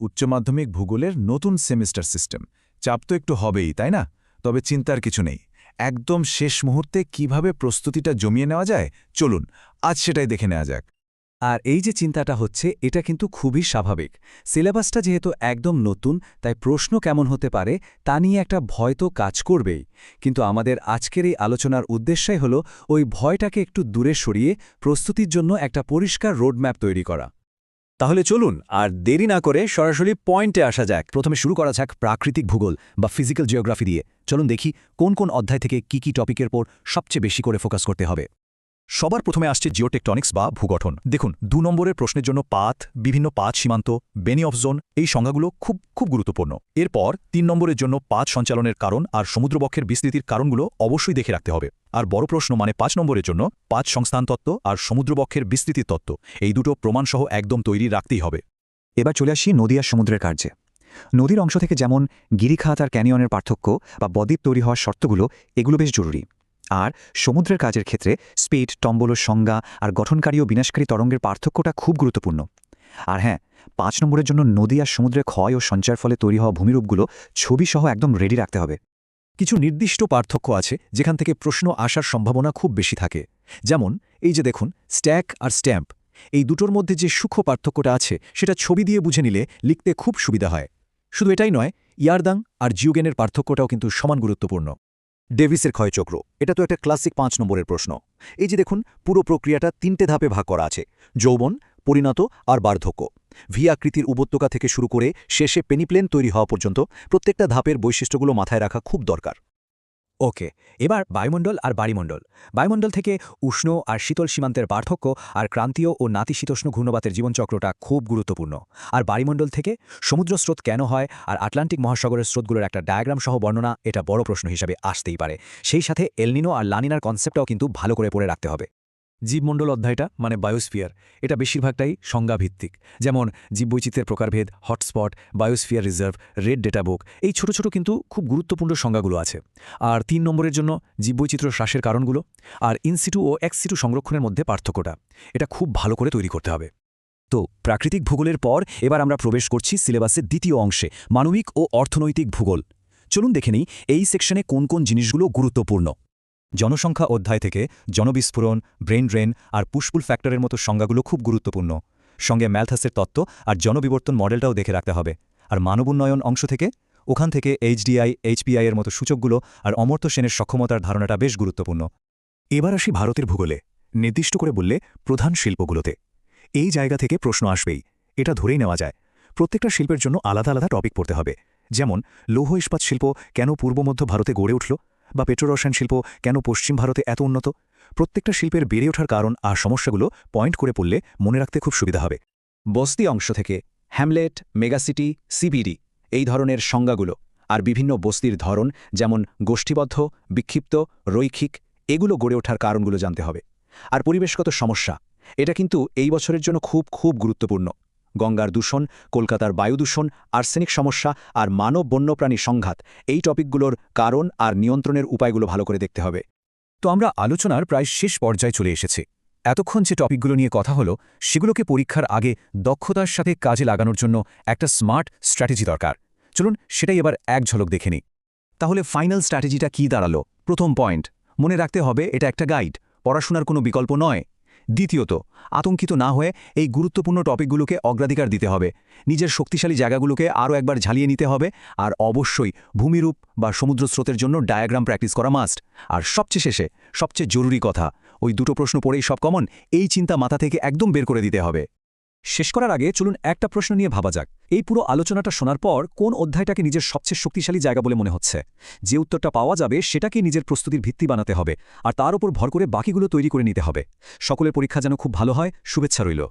উচ্চ মাধ্যমিক ভূগোলের নতুন সেমিস্টার সিস্টেম। চাপ তো একটু হবেই, তাই না? তবে চিন্তার কিছু নেই। একদম শেষ মুহূর্তে কিভাবে প্রস্তুতিটা জমিয়ে নেওয়া যায়, চলুন আজ সেটাই দেখে নেওয়া যাক। আর এই যে চিন্তাটা হচ্ছে এটা কিন্তু খুবই স্বাভাবিক। সিলেবাসটা যেহেতু একদম নতুন, তাই প্রশ্ন কেমন হতে পারে তা নিয়ে একটা ভয় তো কাজ করবেই। কিন্তু আমাদের আজকের এই আলোচনার উদ্দেশ্যই হলো ওই ভয়টাকে একটু দূরে সরিয়ে প্রস্তুতির জন্য একটা পরিষ্কার রোডম্যাপ তৈরি করা। তাহলে চলুন আর দেরি না করে সরাসরি পয়েন্টে আসা যাক। প্রথমে শুরু করা যাক প্রাকৃতিক ভূগোল বা ফিজিক্যাল জিওগ্রাফি দিয়ে। চলুন দেখি কোন কোন অধ্যায় থেকে কি টপিকের পর সবচেয়ে বেশি করে ফোকাস করতে হবে। সবার প্রথমে আসছে জিওটেকটনিক্স বা ভূগঠন। দেখুন, 2 নম্বরের প্রশ্নের জন্য পাত, বিভিন্ন পাত সীমান্ত, বেনি অফ জোন, এই সংজ্ঞাগুলো খুব গুরুত্বপূর্ণ। এরপর 3 নম্বরের জন্য পাত সঞ্চালনের কারণ আর সমুদ্রবক্ষের বিস্তৃতির কারণগুলো অবশ্যই দেখে রাখতে হবে। আর বড় প্রশ্ন মানে 5 নম্বরের জন্য পাত সংস্থান তত্ত্ব আর সমুদ্রবক্ষের বিস্তৃতির তত্ত্ব, এই দুটো প্রমাণসহ একদম তৈরি রাখতেই হবে। এবার চলে আসি নদী আর সমুদ্রের কার্যে। নদীর অংশ থেকে যেমন গিরিখাত আর ক্যানিয়নের পার্থক্য বা বদ্বীপ তৈরি হওয়ার শর্তগুলো, এগুলো বেশ জরুরি। আর সমুদ্রের কাজের ক্ষেত্রে স্পিড, টম্বল, সংজ্ঞা আর গঠনকারী ও বিনাশকারী তরঙ্গের পার্থক্যটা খুব গুরুত্বপূর্ণ। আর হ্যাঁ, 5 নম্বরের জন্য নদী আর সমুদ্রের ক্ষয় ও সঞ্চার ফলে তৈরি হওয়া ভূমিরূপগুলো ছবিসহ একদম রেডি রাখতে হবে। কিছু নির্দিষ্ট পার্থক্য আছে যেখান থেকে প্রশ্ন আসার সম্ভাবনা খুব বেশি থাকে। যেমন এই যে দেখুন, স্ট্যাক আর স্ট্যাম্প, এই দুটোর মধ্যে যে সূক্ষ্ম পার্থক্যটা আছে সেটা ছবি দিয়ে বুঝে নিলে লিখতে খুব সুবিধা হয়। শুধু এটাই নয়, ইয়ারদাং আর জিওগেনের পার্থক্যটাও কিন্তু সমান গুরুত্বপূর্ণ। ডেভিসের ক্ষয়চক্র, এটা তো একটা ক্লাসিক 5 নম্বরের প্রশ্ন। এই যে দেখুন, পুরো প্রক্রিয়াটা 3টে ধাপে ভাগ করা আছে: যৌবন, পরিণত আর বার্ধক্য। ভি আকৃতির উপত্যকা থেকে শুরু করে শেষে পেনিপ্লেন তৈরি হওয়া পর্যন্ত প্রত্যেকটা ধাপের বৈশিষ্ট্যগুলো মাথায় রাখা খুব দরকার। ওকে, এবার বায়ুমণ্ডল আর বাড়িমণ্ডল। বায়ুমণ্ডল থেকে উষ্ণ আর শীতল সীমান্তের পার্থক্য আর ক্রান্তীয় ও নাতিশীতোষ্ণ ঘূর্ণবাতের জীবনচক্রটা খুব গুরুত্বপূর্ণ। আর বাড়িমণ্ডল থেকে সমুদ্র স্রোত কেন হয় আর আটলান্টিক মহাসাগরের স্রোতগুলোর একটা ডায়াগ্রাম সহ বর্ণনা, এটা বড় প্রশ্ন হিসাবে আসতেই পারে। সেই সাথে এলনিনো আর লানিনার কনসেপ্টটাও কিন্তু ভালো করে পড়ে রাখতে হবে। জীবমণ্ডল অধ্যায়টা মানে বায়োস্ফিয়ার, এটা বেশিরভাগটাই সংজ্ঞাভিত্তিক। যেমন জীববৈচিত্র্যের প্রকারভেদ, hotspot, biosphere reserve, red data book, এই ছোট ছোট কিন্তু খুব গুরুত্বপূর্ণ সংজ্ঞাগুলো আছে। আর 3 নম্বরের জন্য জীববৈচিত্র্য হ্রাসের কারণগুলো আর ইনসিটু ও এক্সিটু সংরক্ষণের মধ্যে পার্থক্যটা, এটা খুব ভালো করে তৈরি করতে হবে। তো প্রাকৃতিক ভূগোলের পর এবার আমরা প্রবেশ করছি সিলেবাসের দ্বিতীয় অংশে, মানবিক ও অর্থনৈতিক ভূগোল। চলুন দেখে নিই এই সেকশনে কোন কোন জিনিসগুলো গুরুত্বপূর্ণ। জনসংখ্যা অধ্যায় থেকে জনবিস্ফোরণ, ব্রেন ড্রেন আর পুশপুল ফ্যাক্টরের মতো সংজ্ঞাগুলো খুব গুরুত্বপূর্ণ। সঙ্গে ম্যালথাসের তত্ত্ব আর জনবিবর্তন মডেলটাও দেখে রাখতে হবে। আর মানব উন্নয়ন অংশ থেকে ওখান থেকে এইচডিআই, এইচপিআই এর মতো সূচকগুলো আর অমর্ত্য সেনের সক্ষমতার ধারণাটা বেশ গুরুত্বপূর্ণ। এবার আসি ভারতের ভূগোলে, নির্দিষ্ট করে বললে প্রধান শিল্পগুলোতে। এই জায়গা থেকে প্রশ্ন আসবেই, এটা ধরেই নেওয়া যায়। প্রত্যেকটা শিল্পের জন্য আলাদা আলাদা টপিক পড়তে হবে। যেমন লৌহ ইস্পাত শিল্প কেন পূর্ব মধ্য ভারতে গড়ে উঠল, বা পেট্রোরসায়ন শিল্প কেন পশ্চিম ভারতে এত উন্নত। প্রত্যেকটা শিল্পের বেড়ে ওঠার কারণ আর সমস্যাগুলো পয়েন্ট করে পড়লে মনে রাখতে খুব সুবিধা হবে। বস্তি অংশ থেকে হ্যামলেট, মেগাসিটি, সিবিডি, এই ধরনের সংজ্ঞাগুলো আর বিভিন্ন বস্তির ধরন, যেমন গোষ্ঠীবদ্ধ, বিক্ষিপ্ত, রৈখিক, এগুলো গড়ে ওঠার কারণগুলো জানতে হবে। আর পরিবেশগত সমস্যা, এটা কিন্তু এই বছরের জন্য খুব গুরুত্বপূর্ণ। গঙ্গার দূষণ, কলকাতার বায়ু দূষণ, আর্সেনিক সমস্যা আর মানব বন্যপ্রাণী সংঘাত, এই টপিকগুলোর কারণ আর নিয়ন্ত্রণের উপায়গুলো ভালো করে দেখতে হবে। তো আমরা আলোচনার প্রায় শেষ পর্যায়ে চলে এসেছি। এতক্ষণ যে টপিকগুলো নিয়ে কথা হলো, সেগুলোকে পরীক্ষার আগে দক্ষতার সাথে কাজে লাগানোর জন্য একটা স্মার্ট স্ট্র্যাটেজি দরকার। চলুন সেটাই এবার এক ঝলক দেখে নিই। তাহলে ফাইনাল স্ট্র্যাটেজিটা কী দাঁড়ালো? প্রথম পয়েন্ট, মনে রাখতে হবে এটা একটা গাইড, পড়াশোনার কোনো বিকল্প নয়। দ্বিতীয়ত, আতঙ্কিত না হয়ে এই গুরুত্বপূর্ণ টপিকগুলোকে অগ্রাধিকার দিতে হবে। নিজের শক্তিশালী জায়গাগুলোকে আরও একবার ঝালিয়ে নিতে হবে। আর অবশ্যই ভূমিরূপ বা সমুদ্র স্রোতের জন্য ডায়াগ্রাম প্র্যাকটিস করা মাস্ট। আর সবচেয়ে শেষে, সবচেয়ে জরুরি কথা, ওই দুটো প্রশ্ন পড়েই সব কমন, এই চিন্তা মাথা থেকে একদম বের করে দিতে হবে। শেষ করার আগে চলুন একটা প্রশ্ন নিয়ে ভাবা যাক। এই পুরো আলোচনাটা শোনার পর কোন অধ্যায়টাকে নিজের সবচেয়ে শক্তিশালী জায়গা বলে মনে হচ্ছে? যে উত্তরটা পাওয়া যাবে সেটাকে নিজের প্রস্তুতির ভিত্তি বানাতে হবে, আর তার উপর ভর করে বাকিগুলো তৈরি করে নিতে হবে। সকলের পরীক্ষা যেন খুব ভালো হয়, শুভেচ্ছা রইল।